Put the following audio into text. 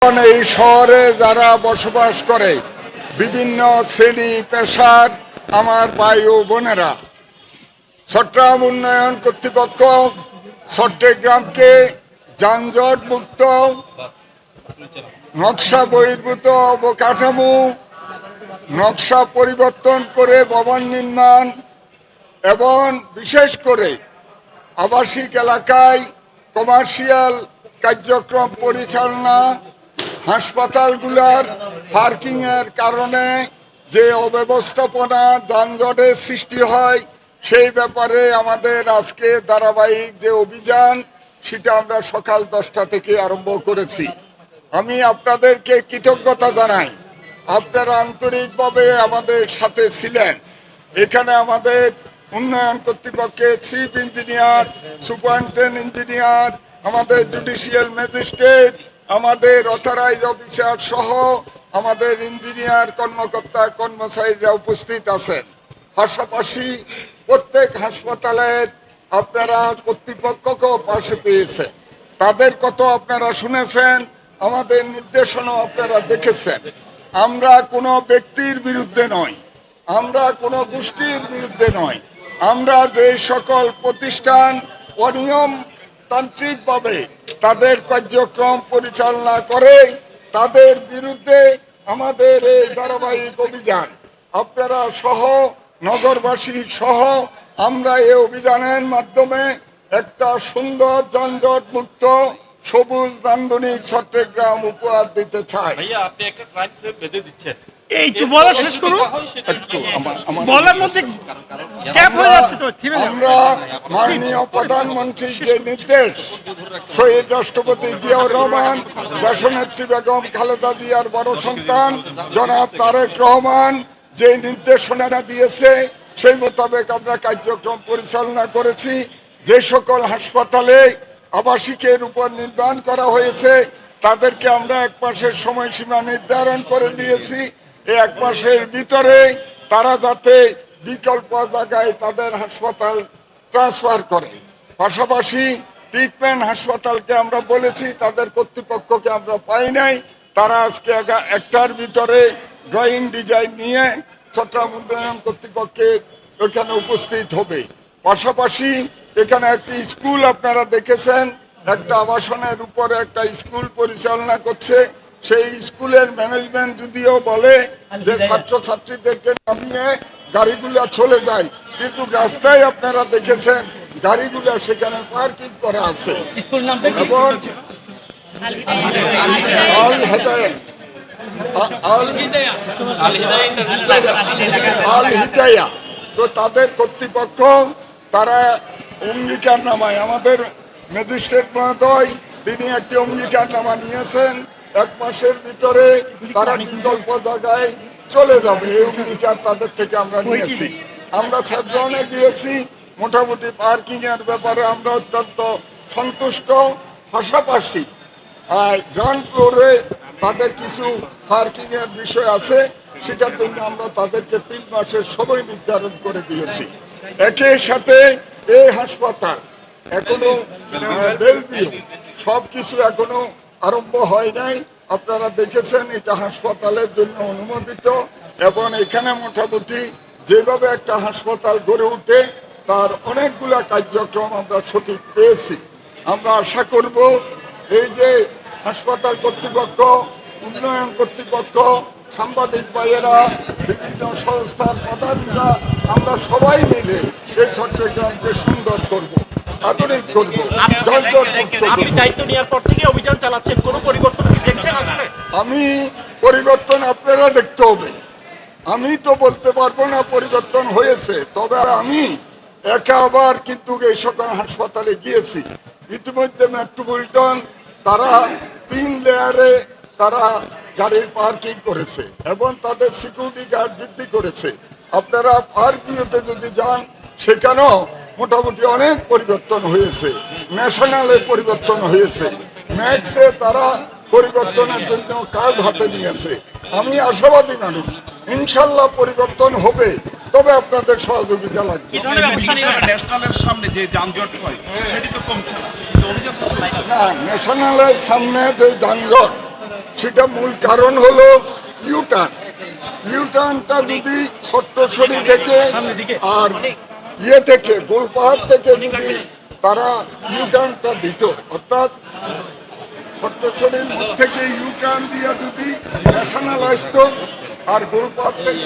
এখন এই শহরে যারা বসবাস করে বিভিন্ন শ্রেণী পেশার আমার ভাই ও বোনেরা, চট্টগ্রাম উন্নয়ন কর্তৃপক্ষ চট্টগ্রামকে যানজট মুক্ত, নকশা বহির্ভূত অবকাঠামো, নকশা পরিবর্তন করে ভবন নির্মাণ এবং বিশেষ করে আবাসিক এলাকায় কমার্শিয়াল কার্যক্রম পরিচালনা, হাসপাতালগুলোর পার্কিংয়ের কারণে যে অব্যবস্থাপনা যানজটের সৃষ্টি হয় সেই ব্যাপারে আমাদের আজকে ধারাবাহিক যে অভিযান সেটা আমরা সকাল 10টা থেকে আরম্ভ করেছি। আমি আপনাদেরকে কৃতজ্ঞতা জানাই, আপনারা আন্তরিকভাবে আমাদের সাথে ছিলেন। এখানে আমাদের উন্নয়ন কর্তৃপক্ষের চিফ ইঞ্জিনিয়ার, সুপারিনটেন্ডেন্ট ইঞ্জিনিয়ার, আমাদের জুডিশিয়াল ম্যাজিস্ট্রেট, আমাদের অথরাইজ অফিসার সহ আমাদের ইঞ্জিনিয়ার কর্মকর্তা কর্মচারীরা উপস্থিত আছেন। পাশাপাশি প্রত্যেক হাসপাতালের আপনারা কর্তৃপক্ষকেও পাশে পেয়েছেন, তাদের কত আপনারা শুনেছেন, আমাদের নির্দেশনাও আপনারা দেখেছেন। আমরা কোনো ব্যক্তির বিরুদ্ধে নয়, আমরা কোনো গোষ্ঠীর বিরুদ্ধে নয়, আমরা যে সকল প্রতিষ্ঠান অনিয়মতান্ত্রিকভাবে তাদের কার্যক্রম পরিচালনা করে তাদের বিরুদ্ধে আমাদের এই ধারাবাহিক অভিযান, আপনারা সহ নগরবাসী সহ আমরা এই অভিযানের মাধ্যমে একটা সুন্দর যানজট মুক্ত সবুজ নান্দনিক চট্টগ্রাম উপহার দিতে চাই। আপনি একটা টাইম ফ্রেম বেঁধে দিচ্ছেন, একটু বলা শেষ করুন। বলার মধ্যে গ্যাপ হয়ে যাচ্ছে তো। আমরা মাননীয় প্রধানমন্ত্রীর যে নির্দেশ, শহীদ রাষ্ট্রপতি জিয়াউর রহমান, দেশনেত্রী বেগম খালেদা জিয়ার বড় সন্তান জনাব তারেক রহমান যে নির্দেশনা দিয়েছে সেই মোতাবেক আমরা কার্যক্রম পরিচালনা করেছি। যে সকল হাসপাতালে আবাসিকের উপর নির্মাণ করা হয়েছে তাদেরকে আমরা 1 মাসের সময়সীমা নির্ধারণ করে দিয়েছি। এই 1 মাসের ভিতরে তারা যাতে বিকল্প জায়গায় তাদের হাসপাতাল ট্রান্সফার করে। পাশাপাশি ট্রিটমেন্ট হাসপাতালকে আমরা বলেছি, তাদের কর্তৃপক্ষকে আমরা পাই নাই, তারা আজকে 1টার ভিতরে ড্রয়িং ডিজাইন নিয়ে চট্টগ্রাম উন্নয়ন কর্তৃপক্ষের ওখানে উপস্থিত হবে। পাশাপাশি এখানে একটি স্কুল আপনারা দেখেছেন, একটা আবাসনের উপরে একটা স্কুল পরিচালনা করছে। সেই স্কুলের ম্যানেজমেন্ট যদিও বলে যে ছাত্রছাত্রীদেরকে নামিয়ে গাড়িগুলো চলে যায়, কিন্তু রাস্তায় আপনারা দেখেছেন গাড়িগুলো সেখানে পার্কিং করা আছে। এবং আল হিদায়া তো তাদের কর্তৃপক্ষ তারা অঙ্গীকারনামায়, আমাদের ম্যাজিস্ট্রেট মহোদয় তিনি একটি অঙ্গীকারনামা নিয়েছেন, 1 মাসের ভিতরে তারা বিকল্প জায়গায় চলে যাবে। এই অঙ্গীকার তাদের থেকে আমরা নিয়েছি। আমরা ছাত্রনে গিয়েছি, মোটামুটি পার্কিং এর ব্যাপারে আমরা অত্যন্ত সন্তুষ্ট। পাশাপাশি গ্রাউন্ড ফ্লোরে তাদের কিছু পার্কিং এর বিষয় আছে, সেটার জন্য আমরা তাদেরকে 3 মাসের সময় নির্ধারণ করে দিয়েছি। একই সাথে এই হাসপাতাল এখনো বেলভিউ সব কিছু এখনো আরম্ভ হয় নাই। আপনারা দেখেছেন এটা হাসপাতালের জন্য অনুমোদিত এবং এখানে মোটামুটি যেভাবে একটা হাসপাতাল গড়ে উঠে তার অনেকগুলা কার্যক্রম আমরা সঠিক পেয়েছি। আমরা আশা করব এই যে হাসপাতাল কর্তৃপক্ষ, উন্নয়ন কর্তৃপক্ষ, সাংবাদিক ভাইয়েরা, বিভিন্ন সংস্থার প্রধানরা, আমরা সবাই মিলে এই চট্টগ্রামকে সুন্দর করব, আধুনিক করব, যানজট মুক্ত করব। আপনি দায়িত্ব নেওয়ার পর থেকে অভিযান চালাচ্ছেন, কোনো পরিবর্তন কি দেখছেন আসলে? আমি পরিবর্তন আপনারা দেখতে হবে, আমি তো বলতে পারবো না পরিবর্তন হয়েছে, তবে আমি একা আবার কিন্তু এই সকল হাসপাতালে গিয়েছি। ইতিমধ্যে মেট্রোপলিটন তারা 3 লেয়ারে তারা গাড়ির পার্কিং করেছে এবং তাদের সিকিউরিটি গার্ড বৃদ্ধি করেছে। আপনারা পার্কিংতে যদি যান সেখানেও মোটামুটি অনেক পরিবর্তন হয়েছে। ন্যাশনালে পরিবর্তন হয়েছে, ম্যাক্সে তারা পরিবর্তনের জন্য কাজ হাতে নিয়েছে। আমি আশাবাদী মানুষ, ইনশাল্লাহ পরিবর্তন হবে, তবে আপনাদের সহযোগিতা লাগবে। ন্যাশনালের সামনে যে যানজট হয় সেটি তো কমছে না, না, ন্যাশনালের সামনে যে যানজট সেটা মূল কারণ হলো ইউটার্নটা যদি ছোট্টছড়ি থেকে আর থেকে গোলপাহাড় থেকে যদি তারা ইউটার্নটা দিত, অর্থাৎ ছোট্টছড়ির মুখ থেকে ইউটার্ন দিয়ে যদি ন্যাশনাল আসতো আর গোলপাহাড় থেকে